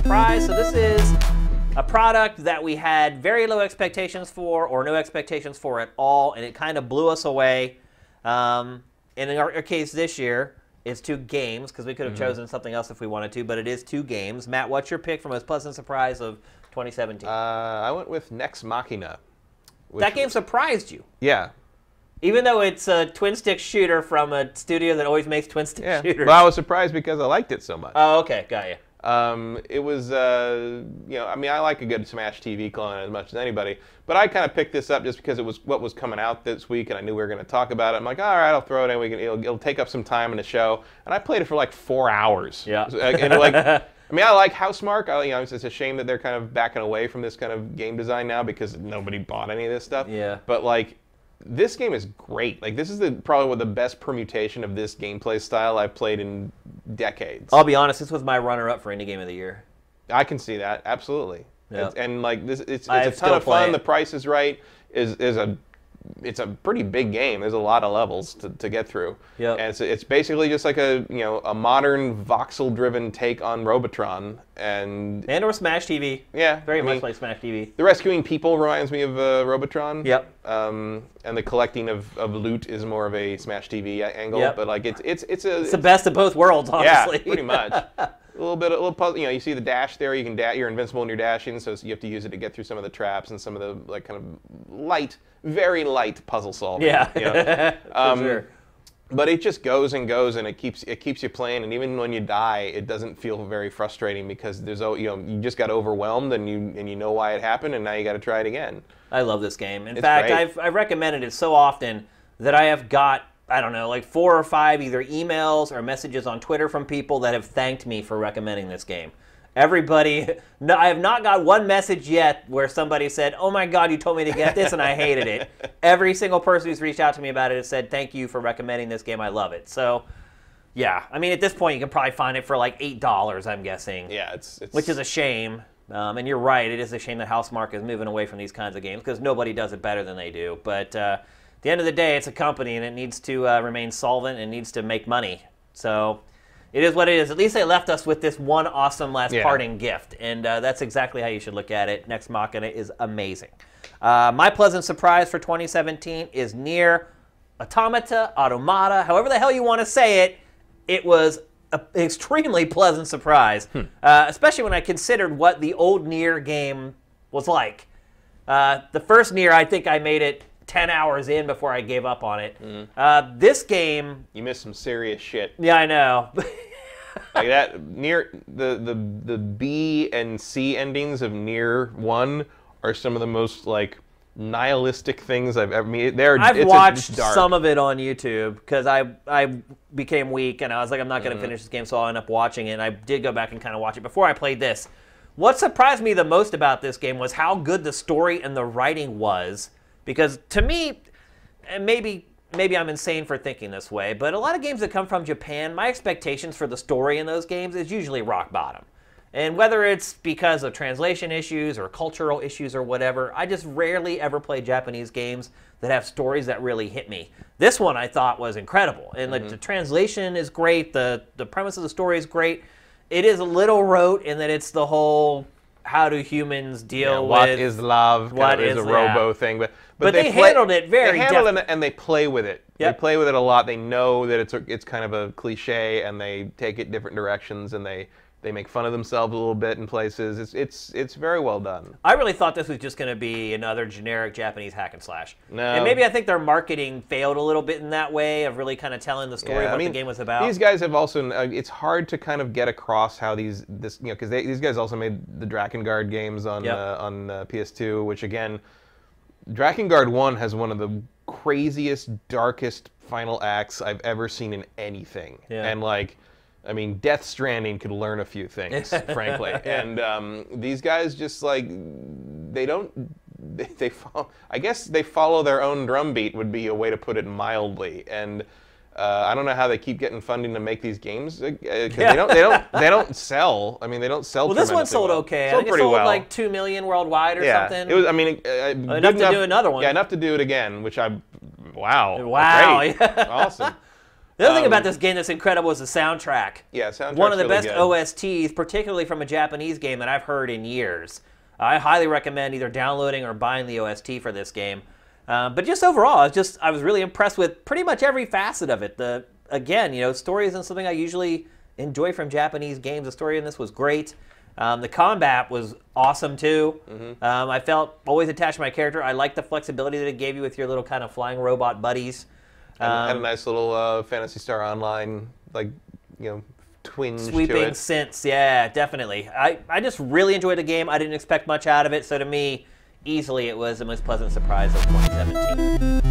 surprise. So this is a product that we had very low expectations for, or no expectations for at all, and it kind of blew us away. And in our case this year, it's 2 games, because we could have chosen something else if we wanted to, but it is 2 games. Matt, what's your pick for most pleasant surprise of 2017? I went with Nex Machina. That game surprised you. Yeah. Even though it's a twin-stick shooter from a studio that always makes twin-stick shooters. Well, I was surprised because I liked it so much. Oh, okay, got you. It was, you know, I mean, I like a good Smash TV clone as much as anybody, but I kind of picked this up just because it was what was coming out this week, and I knew we were going to talk about it. I'm like, all right, I'll throw it in. It'll take up some time in the show, and I played it for like 4 hours. Yeah. And like, I mean, I like Housemarque. You know, it's a shame that they're kind of backing away from this kind of game design now because nobody bought any of this stuff. Yeah. But like, this game is great. Like, this is probably the best permutation of this gameplay style I've played in decades. I'll be honest, this was my runner-up for Indie Game of the Year. I can see that, absolutely. Yep. And like this, it's a ton of fun. The price is right. It's a pretty big game. There's a lot of levels to get through. Yep. And it's basically just like a modern voxel-driven take on Robotron or Smash TV. Yeah, very much like Smash TV. The rescuing people reminds me of Robotron. Yep. And the collecting of loot is more of a Smash TV angle. Yep. But like it's the best of both worlds, honestly. Yeah, pretty much. A little puzzle. You know, you see the dash there. You can you're invincible when you're dashing, so you have to use it to get through some of the traps and some of the like kind of very light puzzle solving. Yeah, you know? for sure. But it just goes and goes, and it keeps you playing. And even when you die, it doesn't feel very frustrating because you just got overwhelmed, and you know why it happened, and now you got to try it again. I love this game. In fact, I've recommended it so often that I have got, I don't know, like 4 or 5 either emails or messages on Twitter from people that have thanked me for recommending this game. Everybody, no, I have not got one message yet where somebody said, oh my God, you told me to get this and I hated it. Every single person who's reached out to me about it has said, thank you for recommending this game, I love it. So, yeah, I mean, at this point, you can probably find it for like $8, I'm guessing. Yeah, which is a shame. And you're right, it is a shame that Housemarque is moving away from these kinds of games because nobody does it better than they do. But at the end of the day, it's a company and it needs to remain solvent and needs to make money. So it is what it is. At least they left us with this one awesome last parting gift. And that's exactly how you should look at it. Nex Machina is amazing. My pleasant surprise for 2017 is Nier Automata, however the hell you want to say it. It was an extremely pleasant surprise, especially when I considered what the old Nier game was like. The first Nier, I think I made it 10 hours in before I gave up on it. This game... You missed some serious shit. Yeah, I know. Like that, the B and C endings of Nier 1 are some of the most, like, nihilistic things I've ever... I've watched some of it on YouTube because I became weak and I was like, I'm not going to finish this game, so I'll end up watching it. And I did go back and kind of watch it before I played this. What surprised me the most about this game was how good the story and the writing was. Because to me, and maybe I'm insane for thinking this way, but a lot of games that come from Japan, my expectations for the story in those games is usually rock bottom. And whether it's because of translation issues or cultural issues or whatever, I just rarely ever play Japanese games that have stories that really hit me. This one I thought was incredible. And like, the translation is great, the premise of the story is great. It is a little rote in that it's the whole... How do humans deal with... What is love? What is a robo thing. But they handled it very They handled it and they play with it. Yep. They play with it a lot. They know that it's kind of a cliche and they take it different directions and they make fun of themselves a little bit in places. It's very well done. I really thought this was just going to be another generic Japanese hack and slash. No. And maybe I think their marketing failed a little bit in that way of really kind of telling the story of what the game was about. These guys have also, it's hard to kind of get across how because these guys also made the Drakengard games on PS2, which again, Drakengard 1 has one of the craziest, darkest final acts I've ever seen in anything. Yeah. And like, I mean, Death Stranding could learn a few things, frankly. And these guys just like, they follow, I guess they follow their own drumbeat would be a way to put it mildly. And I don't know how they keep getting funding to make these games because they don't sell. I mean, they don't sell. Well, this one sold okay. I think it sold like 2 million worldwide or something. It was. I mean, enough to do another one. Yeah, enough to do it again. Which wow. Wow. Great. Awesome. The other thing about this game that's incredible is the soundtrack. Yeah, soundtrack's one of the really best good. OSTs, particularly from a Japanese game that I've heard in years. I highly recommend either downloading or buying the OST for this game. But just overall, I was really impressed with pretty much every facet of it. Again, story isn't something I usually enjoy from Japanese games. The story in this was great. The combat was awesome too. I felt always attached to my character. I liked the flexibility that it gave you with your little kind of flying robot buddies. Had a nice little Phantasy Star Online, twinge sweeping to it. synths. Yeah, definitely. I just really enjoyed the game. I didn't expect much out of it, so to me, easily it was the most pleasant surprise of 2017.